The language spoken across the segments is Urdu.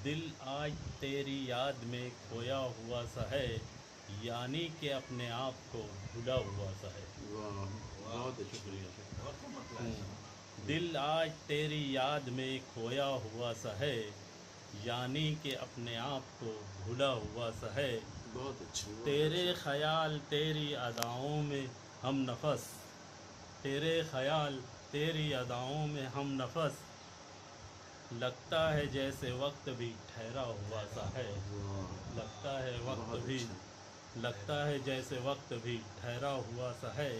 دل آج تیری یاد میں کھویا ہوا سا ہے، یعنی کہ اپنے آپ کو بھولا ہوا سا ہے۔ بہت شکریہ۔ دل آج تیری یاد میں کھویا ہوا سا ہے، یعنی کہ اپنے آپ کو بھولا ہوا سا ہے۔ بہت اچھا۔ تیرے خیال تیری اداؤں میں ہم نفس، تیرے خیال تیری اداؤں میں ہم نفس، لگتا ہے جیسے وقت بھی ٹھہرا ہوا سا ہے۔ لگتا ہے وقت بھی، لگتا ہے جیسے وقت بھی ٹھہرا ہوا سا ہے۔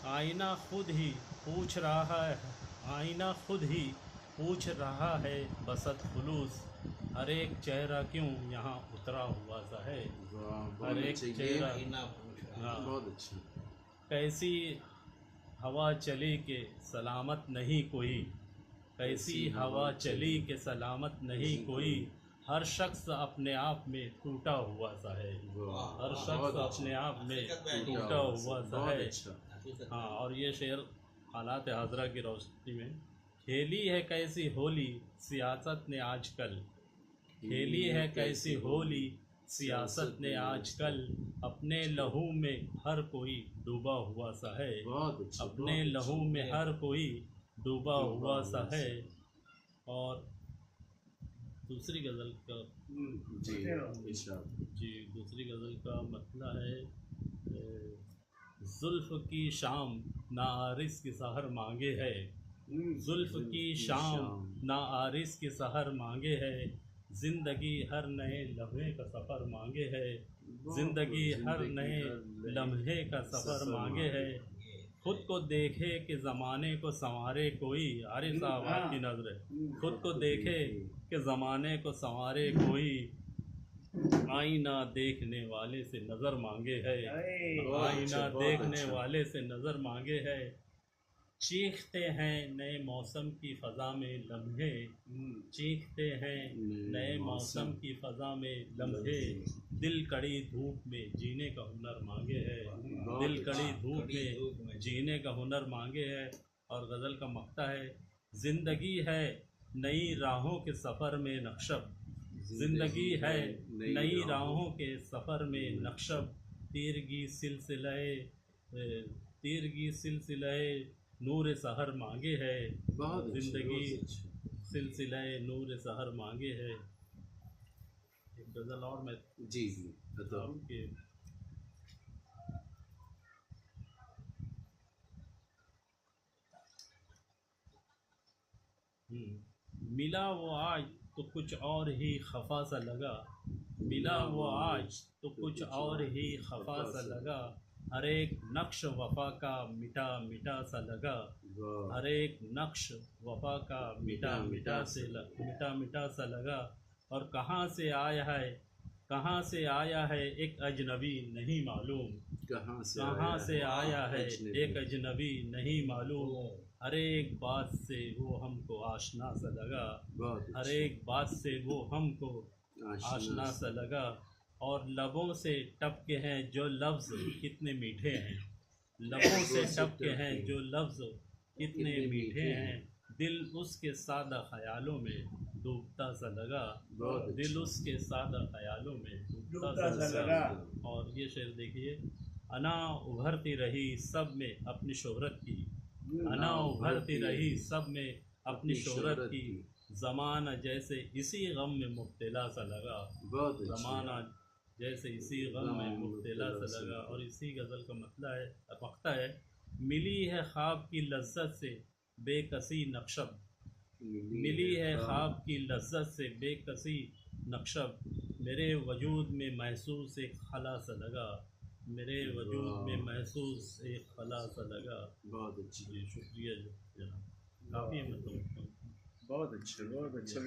آئینہ خود ہی پوچھ رہا ہے، آئینہ خود ہی پوچھ رہا ہے بسط خلوص، ہر ایک چہرہ کیوں یہاں اترا ہوا سا ہے۔ ہر ایک چہرہ، بہت اچھا۔ کیسی ہوا چلی کہ سلامت نہیں کوئی، کیسی ہوا چلی کہ سلامت نہیں کوئی، ہر شخص اپنے آپ میں ٹوٹا ہوا سا ہے۔ ہر شخص اپنے آپ میں ٹوٹا ہوا سا ہے۔ ہاں، اور یہ شعر حالات حاضرہ کی روشنی میں: کھیلی ہے کیسی ہولی سیاست نے آج کل، کھیلی ہے کیسی ہولی سیاست نے آج کل، اپنے لہو میں ہر کوئی ڈوبا ہوا سا ہے۔ اپنے لہو میں ہر کوئی ڈوبا ہوا سا ہے۔ اور دوسری غزل کا دوسری غزل کا مسئلہ ہے: زلف کی شام نہ عارض کی سحر مانگے ہے، زلف کی شام نہ عارض کی سحر مانگے ہے، زندگی ہر نئے لمحے کا سفر مانگے ہے، زندگی ہر نئے لمحے کا سفر مانگے ہے، خود کو دیکھے کہ زمانے کو سنوارے کوئی، عارف صاحب آپ کی نظر ہے، خود کو دیکھے کہ زمانے کو سنوارے کوئی، آئینہ دیکھنے والے سے نظر مانگے ہے، آئینہ دیکھنے والے سے نظر مانگے ہے، چیختے ہیں نئے موسم کی فضا میں لمحے، چیختے ہیں نئے موسم کی فضا میں لمحے، دل کڑی دھوپ میں جینے کا ہنر مانگے ہے، دل کڑی دھوپ میں جینے کا ہنر مانگے ہے۔ اور غزل کا مقطع ہے: زندگی ہے نئی راہوں کے سفر میں نقشب، زندگی ہے نئی راہوں کے سفر میں نقشب، تیرگی سلسلہ نور سحر مانگے ہے، زندگی سلسلہ نور سحر مانگے ہے۔ ایک غزل اور میں بتاؤں کہ ملا وہ آج تو کچھ اور ہی خفا سا لگا، ملا وہ آج تو کچھ اور ہی خفا سا لگا، ہر ایک نقش وفا کا مٹا مٹا سا لگا، ہر ایک نقش وفا کا مٹا مٹا سا لگا، اور کہاں سے آیا ہے، کہاں سے آیا ہے ایک اجنبی نہیں معلوم، کہاں سے آیا ہے ایک اجنبی نہیں معلوم، ہر ایک بات سے وہ ہم کو آشنا سا لگا، ہر ایک بات سے وہ ہم کو آشنا سا لگا، اور لبوں سے ٹپکے ہیں جو لفظ کتنے میٹھے ہیں، لبوں سے ٹپکے ہیں جو لفظ کتنے میٹھے ہیں، دل اس کے سادہ خیالوں میں ڈوبتا سا لگا، دل اس کے سادہ خیالوں میں ڈوبتا سا لگا۔ اور یہ شعر دیکھیے: انا ابھرتی رہی سب میں اپنی شہرت کی، انا ابھرتی رہی سب میں اپنی شہرت کی، زمانہ جیسے اسی غم میں مبتلا سا لگا، زمانہ جیسے اسی غم میں مبتلا سا لگا۔ اور اسی غزل کا مقطع ہے: ملی ہے خواب کی لذت سے بے کسی نقشب، ملی ہے خواب کی لذت سے بے کسی نقشب، میرے وجود میں محسوس ایک خلا سا لگا، میرے وجود میں محسوس ایک خلا سا لگا۔ بہت اچھی۔ جی شکریہ جناب، کافی مطلب بہت اچھا، بہت اچھا۔